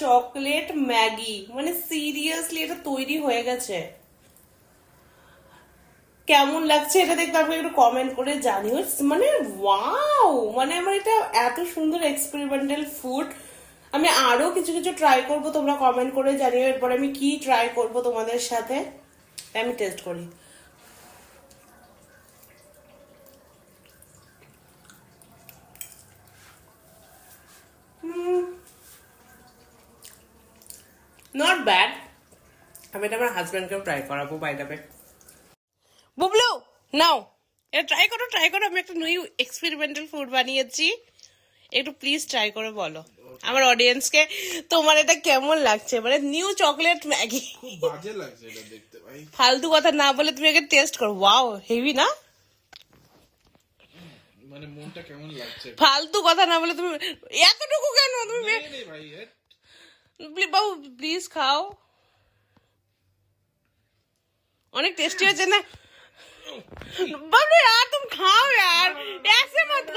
Chocolate Maggi, মানে seriously এটা তৈরি হয়ে গেছে। কেমন লাগছে এটা দেখতে আমাকে একটু কমেন্ট করে জানিও। মানে ওয়াও, মানে আমার এটা এত সুন্দর এক্সপেরিমেন্টাল ফুড। আমি আরো কিছু কিছু ট্রাই করব, তোমরা কমেন্ট করে জানিও এরপর আমি কি ট্রাই করব তোমাদের সাথে। আমি টেস্ট করি। Not bad. আমি এটা আমার হাজব্যান্ডকেও ট্রাই করাবো বাই দ্য ওয়ে। বুবলু নাও, এটা ট্রাই করো। আমি একটা নিউ এক্সপেরিমেন্টাল ফুড বানিয়েছি, একটু প্লিজ ট্রাই করে বলো আমার অডিয়েন্সকে তোমার এটা কেমন লাগছে। মানে নিউ চকলেট ম্যাগি। বাজে লাগছে এটা দেখতে ভাই। ফালতু কথা না বলে তুমি আগে টেস্ট করো। ওয়াও, হেভি না? মানে মনটা কেমন লাগছে। ফালতু কথা না বলে তুমি এতটুকু কেন তুমি নে ভাই, বাবু প্লিজ খাও, অনেক টেস্টি হয়েছে না? बाबू यार तुम खाओ यार, ऐसे मत